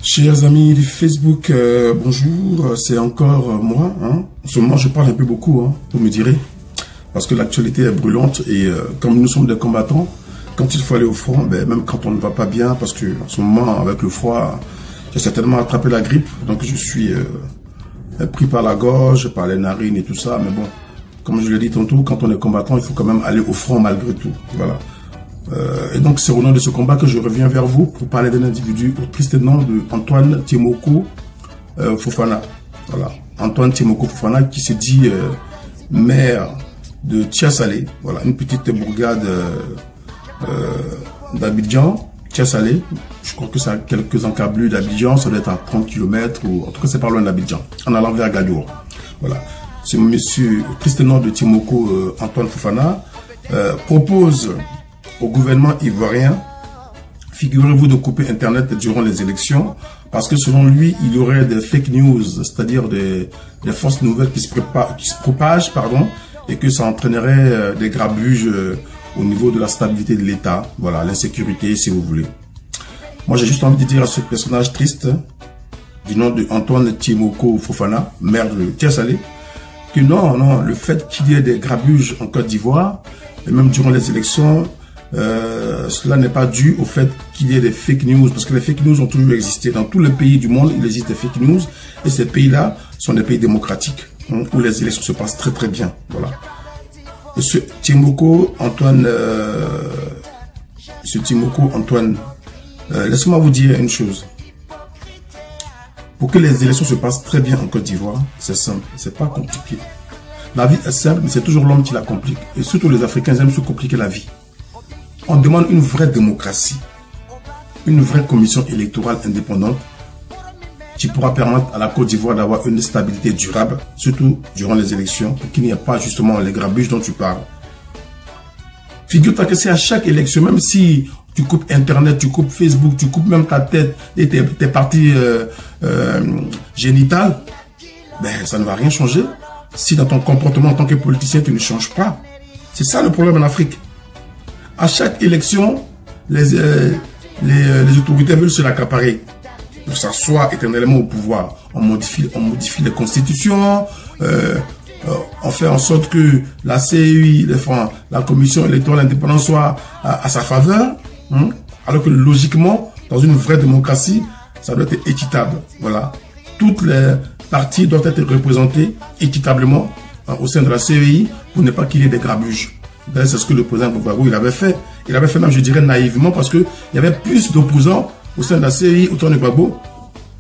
Chers amis du Facebook, bonjour, c'est encore moi. En ce moment, je parle un peu beaucoup, vous me direz, parce que l'actualité est brûlante et comme nous sommes des combattants, quand il faut aller au front, même quand on ne va pas bien, parce que en ce moment, avec le froid, j'ai certainement attrapé la grippe, donc je suis pris par la gorge, par les narines et tout ça, mais bon, comme je l'ai dit tantôt, quand on est combattant, il faut quand même aller au front malgré tout, voilà. Et donc c'est au nom de ce combat que je reviens vers vous pour parler d'un individu au triste nom de Antoine Tiemoko Fofana. Voilà, Antoine Tiemoko Fofana qui se dit maire de Tiasalé, voilà, une petite bourgade d'Abidjan, Tiasalé. Je crois que c'est à quelques encablures d'Abidjan, ça doit être à 30 km ou en tout cas c'est pas loin d'Abidjan, en allant vers Gadour. Voilà, ce monsieur au triste nom de Tiemoko Antoine Fofana propose au gouvernement ivoirien, figurez-vous, de couper Internet durant les élections, parce que selon lui, il y aurait des fake news, c'est-à-dire des fausses nouvelles qui se propagent, et que ça entraînerait des grabuges au niveau de la stabilité de l'État, voilà, l'insécurité, si vous voulez. Moi, j'ai juste envie de dire à ce personnage triste, du nom de Antoine Tiemoko Fofana, maire de Tiasalé, que non, le fait qu'il y ait des grabuges en Côte d'Ivoire, et même durant les élections, cela n'est pas dû au fait qu'il y ait des fake news, parce que les fake news ont toujours existé. Dans tous les pays du monde, il existe des fake news, et ces pays-là sont des pays démocratiques, où les élections se passent très très bien. Voilà. Monsieur Tiemoko Antoine, laissez-moi vous dire une chose. Pour que les élections se passent très bien en Côte d'Ivoire, c'est simple, c'est pas compliqué. La vie est simple, mais c'est toujours l'homme qui la complique. Et surtout les Africains aiment se compliquer la vie. On demande une vraie démocratie, une vraie commission électorale indépendante qui pourra permettre à la Côte d'Ivoire d'avoir une stabilité durable, surtout durant les élections, pour qu'il n'y ait pas justement les grabuges dont tu parles. Figure-toi que c'est à chaque élection, même si tu coupes Internet, tu coupes Facebook, tu coupes même ta tête et tes parties génitales, ça ne va rien changer si dans ton comportement en tant que politicien, tu ne changes pas. C'est ça le problème en Afrique. À chaque élection, les autorités veulent se l'accaparer pour s'asseoir éternellement au pouvoir. On modifie les constitutions, on fait en sorte que la CEI, la commission électorale indépendante soit à sa faveur, alors que logiquement, dans une vraie démocratie, ça doit être équitable. Voilà. Toutes les parties doivent être représentées équitablement au sein de la CEI pour ne pas qu'il y ait des grabuges. C'est ce que le président Gbagbo il avait fait. Il avait fait même, je dirais, naïvement, parce qu'il y avait plus d'opposants au sein de la CEI autour de Gbagbo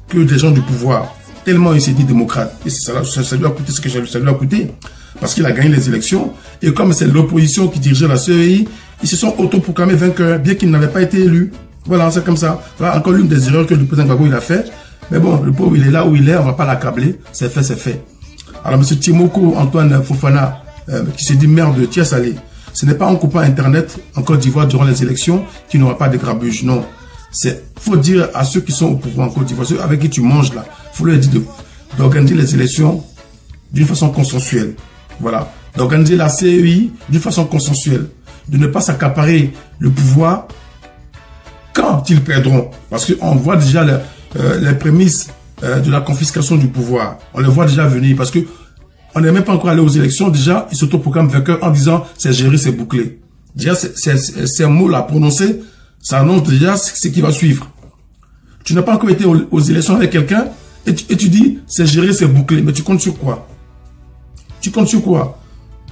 que des gens du pouvoir. Tellement il s'est dit démocrate. Et ça lui a coûté ce que ça lui a coûté. Parce qu'il a gagné les élections. Et comme c'est l'opposition qui dirigeait la CEI, ils se sont autoproclamés vainqueurs, bien qu'ils n'avaient pas été élus. Voilà, c'est comme ça. Voilà encore l'une des erreurs que le président Gbagbo il a fait. Mais bon, le pauvre, il est là où il est, on ne va pas l'accabler. C'est fait, c'est fait. Alors, M. Tiemoko Antoine Fofana, qui s'est dit maire de Tiasalé, ce n'est pas en coupant Internet en Côte d'Ivoire durant les élections qu'il n'y aura pas de grabuge. Non. Il faut dire à ceux qui sont au pouvoir en Côte d'Ivoire, ceux avec qui tu manges là, il faut leur dire d'organiser les élections d'une façon consensuelle. Voilà. D'organiser la CEI d'une façon consensuelle. De ne pas s'accaparer le pouvoir quand ils perdront. Parce qu'on voit déjà les prémices de la confiscation du pouvoir. On les voit déjà venir parce que on n'est même pas encore allé aux élections. Déjà, ils s'autoproclament vainqueurs en disant c'est géré, c'est bouclé. Déjà, ces mots-là prononcés, ça annonce déjà ce qui va suivre. Tu n'as pas encore été aux élections avec quelqu'un et tu dis c'est géré, c'est bouclé. Mais tu comptes sur quoi? Tu comptes sur quoi?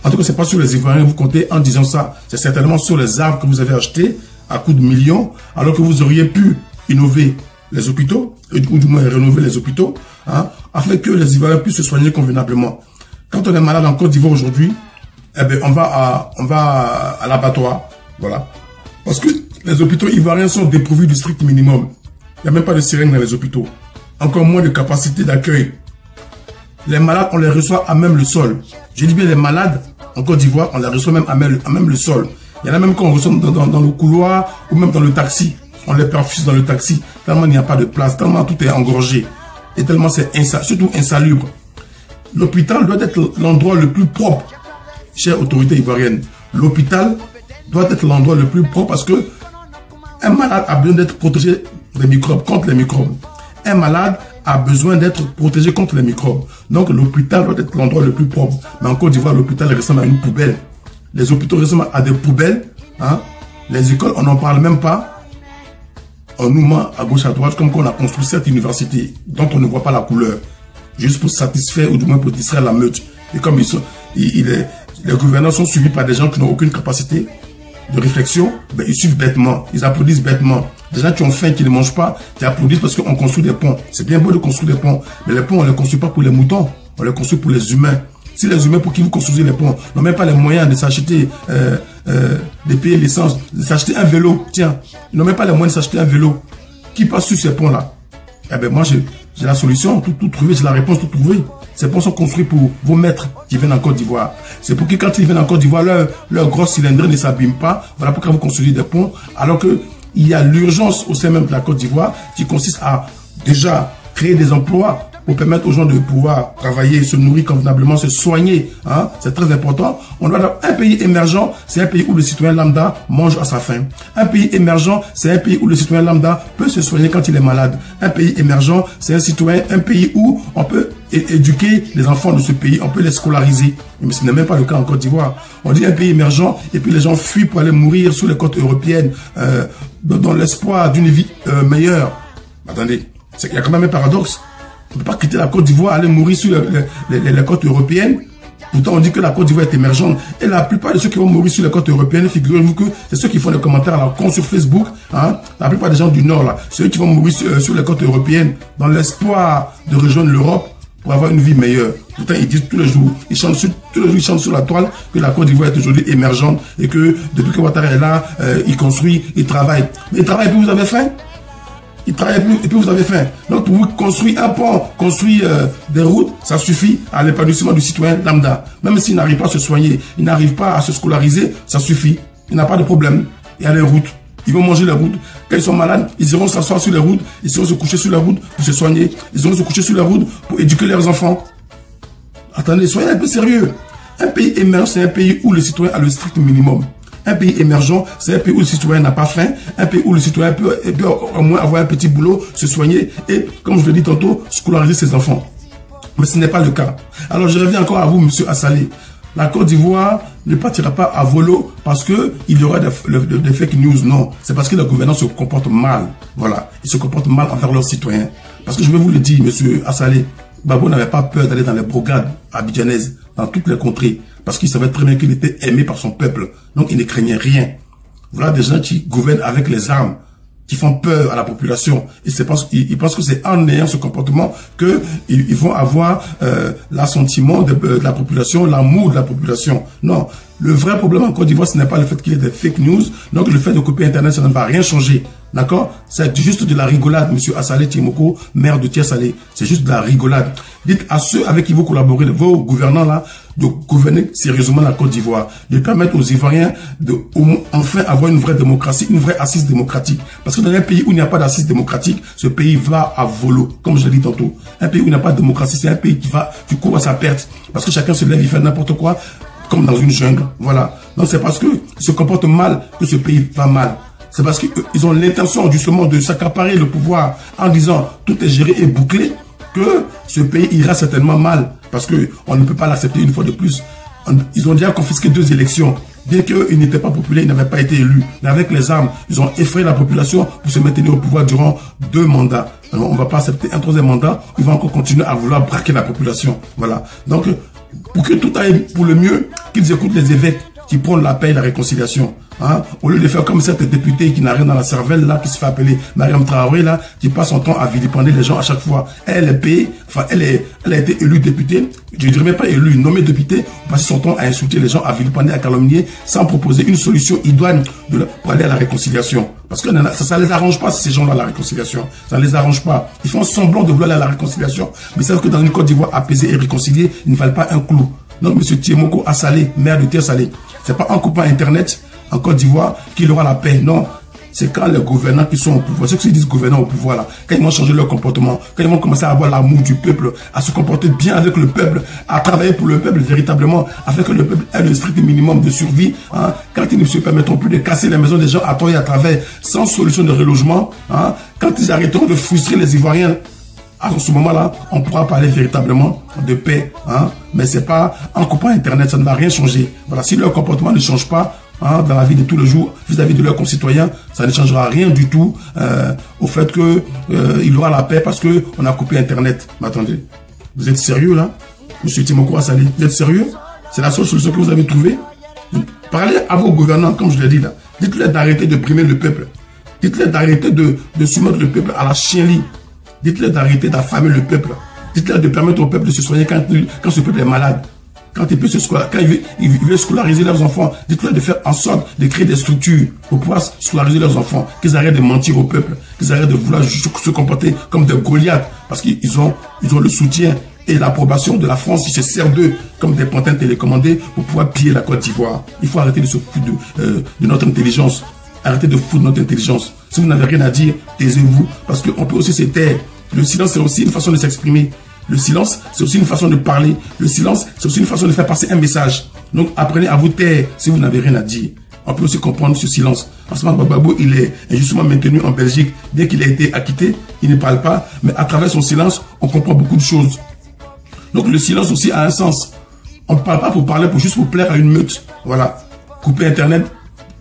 En tout cas, c'est pas sur les Ivoiriens que vous comptez en disant ça. C'est certainement sur les arbres que vous avez achetés à coût de millions, alors que vous auriez pu innover les hôpitaux, ou du moins rénover les hôpitaux, afin que les Ivoiriens puissent se soigner convenablement. Quand on est malade en Côte d'Ivoire aujourd'hui, on va à l'abattoir, voilà. Parce que les hôpitaux ivoiriens sont dépourvus du strict minimum. Il n'y a même pas de sirène dans les hôpitaux. Encore moins de capacité d'accueil. Les malades, on les reçoit à même le sol. Je dis bien les malades en Côte d'Ivoire, on les reçoit même à même le sol. Il y en a même qu'on reçoit dans le couloir ou même dans le taxi. On les perfuse dans le taxi. Tellement il n'y a pas de place, tellement tout est engorgé. Et tellement c'est surtout insalubre. L'hôpital doit être l'endroit le plus propre, chère autorité ivoirienne. L'hôpital doit être l'endroit le plus propre parce que un malade a besoin d'être protégé des microbes, contre les microbes. Un malade a besoin d'être protégé contre les microbes. Donc l'hôpital doit être l'endroit le plus propre. Mais en Côte d'Ivoire, l'hôpital ressemble à une poubelle. Les hôpitaux ressemblent à des poubelles. Hein? Les écoles, on n'en parle même pas. On nous ment à gauche à droite comme qu'on a construit cette université dont on ne voit pas la couleur. Juste pour satisfaire ou du moins pour distraire la meute. Et comme les gouvernants sont suivis par des gens qui n'ont aucune capacité de réflexion, ben, ils suivent bêtement, ils applaudissent bêtement. Des gens qui ont faim, qui ne mangent pas, qui applaudissent parce qu'on construit des ponts. C'est bien beau de construire des ponts, mais les ponts, on ne les construit pas pour les moutons, on les construit pour les humains. Si les humains pour qui vous construisez les ponts n'ont même pas les moyens de s'acheter, de payer l'essence, de s'acheter un vélo, tiens, ils n'ont même pas les moyens de s'acheter un vélo, qui passe sur ces ponts-là? Eh bien moi, j'ai la solution, tout trouvé, j'ai la réponse, tout trouvé. Ces ponts sont construits pour vos maîtres qui viennent en Côte d'Ivoire. C'est pour que quand ils viennent en Côte d'Ivoire, leur grosse cylindrée ne s'abîme pas. Voilà pourquoi vous construisez des ponts. Alors qu'il y a l'urgence au sein même de la Côte d'Ivoire qui consiste à déjà créer des emplois pour permettre aux gens de pouvoir travailler, se nourrir convenablement, se soigner. Hein? C'est très important. Un pays émergent, c'est un pays où le citoyen lambda mange à sa faim. Un pays émergent, c'est un pays où le citoyen lambda peut se soigner quand il est malade. Un pays émergent, c'est un pays où on peut éduquer les enfants de ce pays, on peut les scolariser. Mais ce n'est même pas le cas en Côte d'Ivoire. On dit un pays émergent et puis les gens fuient pour aller mourir sur les côtes européennes dans l'espoir d'une vie meilleure. Attendez, il y a quand même un paradoxe. On ne peut pas quitter la Côte d'Ivoire, aller mourir sur les côtes européennes. Pourtant, on dit que la Côte d'Ivoire est émergente. Et la plupart de ceux qui vont mourir sur les côtes européennes, figurez-vous que c'est ceux qui font des commentaires à la con sur Facebook. Hein, la plupart des gens du Nord, là, ceux qui vont mourir sur les côtes européennes dans l'espoir de rejoindre l'Europe pour avoir une vie meilleure. Pourtant, ils disent tous les jours, ils chantent sur la toile que la Côte d'Ivoire est aujourd'hui émergente et que depuis que Ouattara est là, il construit, il travaille. Mais il travaille et puis vous avez faim. Il travaille plus et puis vous avez faim. Donc pour vous construire un pont, construire des routes, ça suffit à l'épanouissement du citoyen lambda. Même s'il n'arrive pas à se soigner, il n'arrive pas à se scolariser, ça suffit. Il n'a pas de problème. Il y a les routes. Ils vont manger les routes. Quand ils sont malades, ils iront s'asseoir sur les routes. Ils iront se coucher sur les routes pour se soigner. Ils iront se coucher sur les routes pour éduquer leurs enfants. Attendez, soyez un peu sérieux. Un pays émergent, c'est un pays où le citoyen a le strict minimum. Un pays émergent, c'est un pays où le citoyen n'a pas faim, un pays où le citoyen peut au moins avoir un petit boulot, se soigner et, comme je l'ai dit tantôt, scolariser ses enfants. Mais ce n'est pas le cas. Alors je reviens encore à vous, monsieur Assalé. La Côte d'Ivoire ne partira pas à volo parce qu'il y aura des fake news. Non, c'est parce que le gouvernement se comporte mal. Voilà, ils se comportent mal envers leurs citoyens. Parce que je vais vous le dire, monsieur Assalé, Gbagbo n'avait pas peur d'aller dans les brigades abidjanaises, dans toutes les contrées, parce qu'il savait très bien qu'il était aimé par son peuple. Donc il ne craignait rien. Voilà des gens qui gouvernent avec les armes, qui font peur à la population. Et ils pensent que c'est en ayant ce comportement qu'ils vont avoir l'assentiment de la population, l'amour de la population. Non, le vrai problème en Côte d'Ivoire, ce n'est pas le fait qu'il y ait des fake news. Donc le fait de couper Internet, ça ne va rien changer. D'accord? C'est juste de la rigolade, monsieur Assalé Tchimoko, maire de Thiès-Salé. C'est juste de la rigolade. Dites à ceux avec qui vous collaborez, vos gouvernants là, de gouverner sérieusement la Côte d'Ivoire, de permettre aux Ivoiriens de enfin avoir une vraie démocratie, une vraie assise démocratique. Parce que dans un pays où il n'y a pas d'assise démocratique, ce pays va à volo, comme je l'ai dit tantôt. Un pays où il n'y a pas de démocratie, c'est un pays qui court à sa perte. Parce que chacun se lève, il fait n'importe quoi, comme dans une jungle. Voilà. Donc c'est parce qu'ils se comportent mal que ce pays va mal. C'est parce qu'ils ont l'intention justement de s'accaparer le pouvoir en disant tout est géré et bouclé que ce pays ira certainement mal. Parce qu'on ne peut pas l'accepter une fois de plus. Ils ont déjà confisqué 2 élections. Bien qu'ils n'étaient pas populaires, ils n'avaient pas été élus. Mais avec les armes, ils ont effrayé la population pour se maintenir au pouvoir durant 2 mandats. Alors on ne va pas accepter un 3e mandat. Ils vont encore continuer à vouloir braquer la population. Voilà. Donc, pour que tout aille pour le mieux, qu'ils écoutent les évêques qui prônent la paix et la réconciliation. Hein? Au lieu de faire comme cette députée qui n'a rien dans la cervelle, là, qui se fait appeler Mariam Traoré, là, qui passe son temps à vilipender les gens à chaque fois. Elle est payée, enfin, elle a été élue députée, je ne dirais même pas élue, nommée députée, passer son temps à insulter les gens, à vilipender, à calomnier, sans proposer une solution idoine pour aller à la réconciliation. Parce que ça ne les arrange pas, ces gens-là, la réconciliation. Ça ne les arrange pas. Ils font semblant de vouloir aller à la réconciliation, mais c'est que dans une Côte d'Ivoire apaisée et réconciliée, ils ne valent pas un clou. Donc, M. Tchimoko Assalé, maire de Thiès-Salé, c'est pas en coupant Internet en Côte d'Ivoire qu'il aura la paix. Non, c'est quand les gouvernants qui sont au pouvoir, ceux qui disent gouvernants au pouvoir là, quand ils vont changer leur comportement, quand ils vont commencer à avoir l'amour du peuple, à se comporter bien avec le peuple, à travailler pour le peuple véritablement, afin que le peuple ait le strict minimum de survie, hein, quand ils ne se permettront plus de casser les maisons des gens à tort et à travers, sans solution de relogement, hein, quand ils arrêteront de frustrer les Ivoiriens, à ce moment-là, on pourra parler véritablement de paix, hein, mais c'est pas en coupant Internet, ça ne va rien changer. Voilà, si leur comportement ne change pas, hein, dans la vie de tous les jours, vis-à-vis de leurs concitoyens, ça ne changera rien du tout au fait que il y aura la paix parce que on a coupé Internet. Mais attendez, vous êtes sérieux là, Monsieur Timoko Assalé, vous êtes sérieux? C'est la seule solution que vous avez trouvée? Parlez à vos gouvernants, comme je l'ai dit là. Dites-leur d'arrêter de primer le peuple. Dites-leur d'arrêter de soumettre le peuple à la chienlit. Dites-leur d'arrêter d'affamer le peuple. Dites-leur de permettre au peuple de se soigner quand ce peuple est malade. Quand il veut scolariser leurs enfants, dites-leur de faire en sorte de créer des structures pour pouvoir scolariser leurs enfants. Qu'ils arrêtent de mentir au peuple. Qu'ils arrêtent de vouloir se comporter comme des Goliaths. Parce qu'ils ont le soutien et l'approbation de la France qui se sert d'eux comme des pantins télécommandés pour pouvoir piller la Côte d'Ivoire. Il faut arrêter de se foutre de notre intelligence. Arrêtez de foutre notre intelligence. Si vous n'avez rien à dire, taisez-vous. Parce qu'on peut aussi se taire. Le silence, c'est aussi une façon de s'exprimer. Le silence, c'est aussi une façon de parler. Le silence, c'est aussi une façon de faire passer un message. Donc, apprenez à vous taire si vous n'avez rien à dire. On peut aussi comprendre ce silence. En ce moment, Gbagbo, il est injustement maintenu en Belgique. Dès qu'il a été acquitté, il ne parle pas. Mais à travers son silence, on comprend beaucoup de choses. Donc, le silence aussi a un sens. On ne parle pas pour parler, juste pour plaire à une meute. Voilà. Couper Internet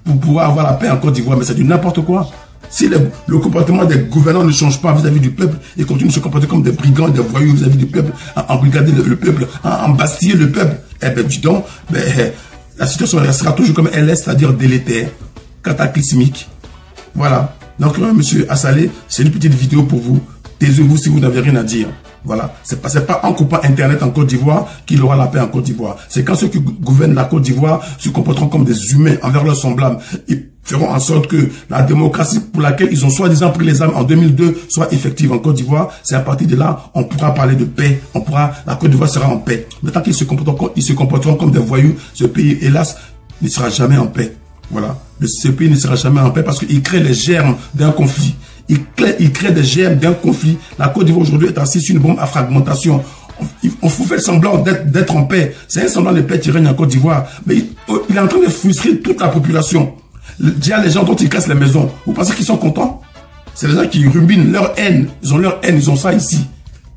pour pouvoir avoir la paix en Côte d'Ivoire. Mais c'est du n'importe quoi. Si le comportement des gouvernants ne change pas vis-à-vis du peuple et continuent de se comporter comme des brigands, des voyous vis-à-vis du peuple, embrigader le peuple, embastiller le peuple, eh bien, dis donc, la situation restera toujours comme elle est, c'est-à-dire délétère, cataclysmique. Voilà. Donc, monsieur Assalé, c'est une petite vidéo pour vous. Taisez-vous si vous n'avez rien à dire. Voilà. C'est pas en coupant Internet en Côte d'Ivoire qu'il aura la paix en Côte d'Ivoire. C'est quand ceux qui gouvernent la Côte d'Ivoire se comporteront comme des humains envers leurs semblables. Ils feront en sorte que la démocratie pour laquelle ils ont soi-disant pris les armes en 2002 soit effective en Côte d'Ivoire. C'est à partir de là, on pourra parler de paix. La Côte d'Ivoire sera en paix. Mais tant qu'ils se comporteront comme des voyous, ce pays, hélas, ne sera jamais en paix. Voilà. Ce pays ne sera jamais en paix parce qu'il crée les germes d'un conflit. Il crée des germes d'un conflit. La Côte d'Ivoire aujourd'hui est assise sur une bombe à fragmentation. On vous fait semblant d'être en paix. C'est un semblant de paix qui règne en Côte d'Ivoire. Mais il est en train de frustrer toute la population. Déjà, les gens dont ils cassent les maisons, vous pensez qu'ils sont contents? C'est les gens qui ruminent leur haine. Ils ont leur haine, ils ont ça ici.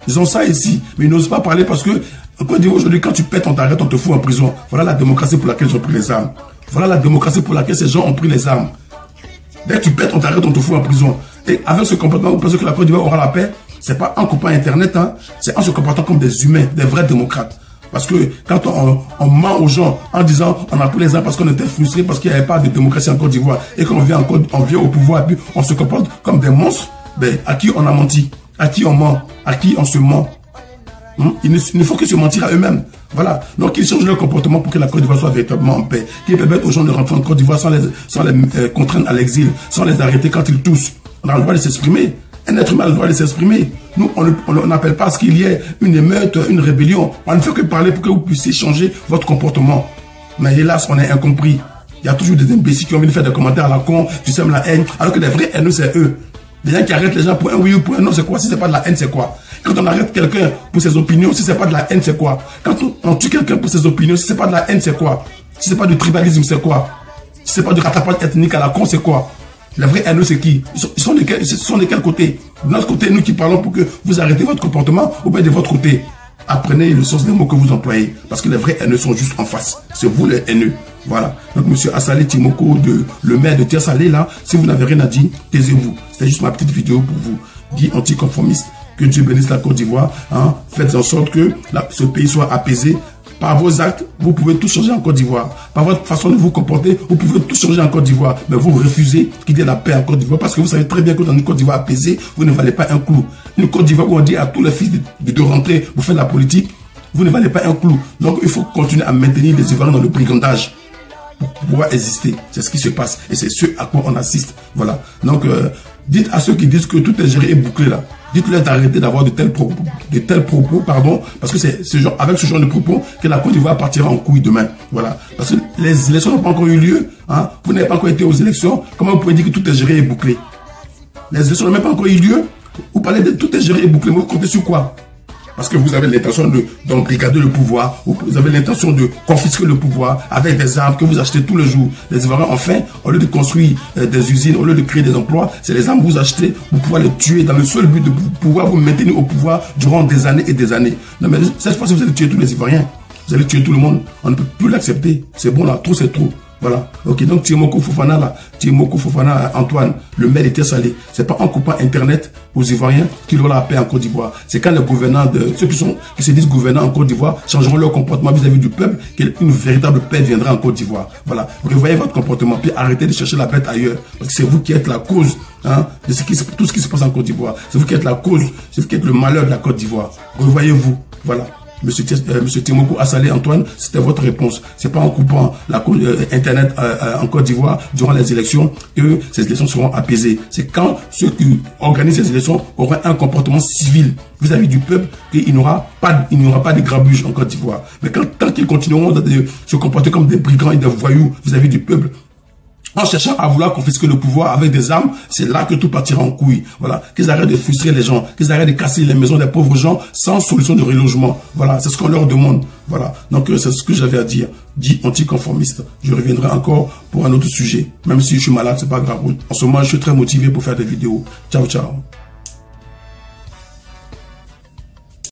Ils ont ça ici. Mais ils n'osent pas parler parce que, en Côte d'Ivoire aujourd'hui, quand tu pètes, on t'arrête, on te fout en prison. Voilà la démocratie pour laquelle ils ont pris les armes. Voilà la démocratie pour laquelle ces gens ont pris les armes. Dès que tu pètes, on t'arrête, on te fout en prison. Et avec ce comportement, vous pensez que la Côte d'Ivoire aura la paix? C'est pas en coupant Internet, hein, c'est en se comportant comme des humains, des vrais démocrates. Parce que quand on ment aux gens en disant on a pris les armes parce qu'on était frustrés, parce qu'il n'y avait pas de démocratie en Côte d'Ivoire, et qu'on vient au pouvoir, et puis on se comporte comme des monstres, ben, à qui on a menti? À qui on ment? À qui on se ment? Il ne faut que se mentir à eux-mêmes. Voilà. Donc, ils changent leur comportement pour que la Côte d'Ivoire soit véritablement en paix. Qu'ils permettent aux gens de rentrer en Côte d'Ivoire sans les contraindre à l'exil, sans les arrêter quand ils toussent. On a le droit de s'exprimer. Un être humain a le droit de s'exprimer. Nous, on n'appelle pas à ce qu'il y ait une émeute, une rébellion. On ne fait que parler pour que vous puissiez changer votre comportement. Mais hélas, on est incompris. Il y a toujours des imbéciles qui ont envie de faire des commentaires à la con, tu sèmes la haine, alors que les vrais haineux, c'est eux. Des gens qui arrêtent les gens pour un oui ou pour un non, c'est quoi? Si c'est pas de la haine, c'est quoi? Quand on arrête quelqu'un pour ses opinions, si c'est pas de la haine, c'est quoi? Quand on tue quelqu'un pour ses opinions, si c'est pas de la haine, c'est quoi? Si c'est pas du tribalisme, c'est quoi? Si c'est pas du rattrapage ethnique à la con, c'est quoi? Les vrais haineux, c'est qui? Ils sont de quel côté? De notre côté, nous qui parlons pour que vous arrêtez votre comportement, ou bien de votre côté? Apprenez le sens des mots que vous employez. Parce que les vrais haineux sont juste en face. C'est vous les haineux. Voilà. Donc, monsieur Assalé Timoko, le maire de Tiersalé, là, si vous n'avez rien à dire, taisez-vous. C'était juste ma petite vidéo pour vous. Dit anticonformiste. Que Dieu bénisse la Côte d'Ivoire. Hein. Faites en sorte que ce pays soit apaisé. Par vos actes, vous pouvez tout changer en Côte d'Ivoire. Par votre façon de vous comporter, vous pouvez tout changer en Côte d'Ivoire. Mais vous refusez qu'il y ait la paix en Côte d'Ivoire parce que vous savez très bien que dans une Côte d'Ivoire apaisée, vous ne valez pas un clou. Une Côte d'Ivoire où on dit à tous les fils de rentrer, vous faites la politique, vous ne valez pas un clou. Donc il faut continuer à maintenir les Ivoiriens dans le brigandage pour pouvoir exister. C'est ce qui se passe et c'est ce à quoi on assiste. Voilà. Donc dites à ceux qui disent que tout est géré et bouclé là. Dites-leur d'arrêter d'avoir de tels propos, pardon, parce que c'est avec ce genre de propos que la Côte d'Ivoire partira en couille demain. Voilà. Parce que les élections n'ont pas encore eu lieu. Hein. Vous n'avez pas encore été aux élections. Comment vous pouvez dire que tout est géré et bouclé? Les élections n'ont même pas encore eu lieu. Vous parlez de tout est géré et bouclé. Mais vous comptez sur quoi? Parce que vous avez l'intention d'embrigader le pouvoir, vous avez l'intention de confisquer le pouvoir avec des armes que vous achetez tous les jours. Les Ivoiriens, enfin, au lieu de construire des usines, au lieu de créer des emplois, c'est les armes que vous achetez pour pouvoir les tuer dans le seul but de pouvoir vous maintenir au pouvoir durant des années et des années. Non, mais cette fois-ci, vous allez tuer tous les Ivoiriens. Vous allez tuer tout le monde. On ne peut plus l'accepter. C'est bon là, trop c'est trop. Voilà. Ok, donc Tiemoko Fofana là, Tiemoko Fofana Antoine, le mail était salé. C'est pas en coupant Internet aux Ivoiriens qu'il y aura la paix en Côte d'Ivoire. C'est quand les gouvernants, ceux qui se disent gouvernants en Côte d'Ivoire, changeront leur comportement vis-à-vis du peuple, qu'une véritable paix viendra en Côte d'Ivoire. Voilà. Revoyez votre comportement, puis arrêtez de chercher la bête ailleurs. Parce que c'est vous qui êtes la cause, hein, de tout ce qui se passe en Côte d'Ivoire. C'est vous qui êtes la cause, c'est vous qui êtes le malheur de la Côte d'Ivoire. Revoyez-vous. Voilà. Monsieur Tiemoko Assalé Antoine, c'était votre réponse. C'est pas en coupant Internet en Côte d'Ivoire durant les élections que ces élections seront apaisées. C'est quand ceux qui organisent ces élections auront un comportement civil vis-à-vis du peuple qu'il n'y aura pas de grabuge en Côte d'Ivoire. Mais tant qu'ils continueront de se comporter comme des brigands et des voyous vis-à-vis du peuple, en cherchant à vouloir confisquer le pouvoir avec des armes, c'est là que tout partira en couille. Voilà. Qu'ils arrêtent de frustrer les gens, qu'ils arrêtent de casser les maisons des pauvres gens sans solution de relogement. Voilà. C'est ce qu'on leur demande. Voilà. Donc, c'est ce que j'avais à dire. Dit anticonformiste. Je reviendrai encore pour un autre sujet. Même si je suis malade, c'est pas grave. En ce moment, je suis très motivé pour faire des vidéos. Ciao, ciao.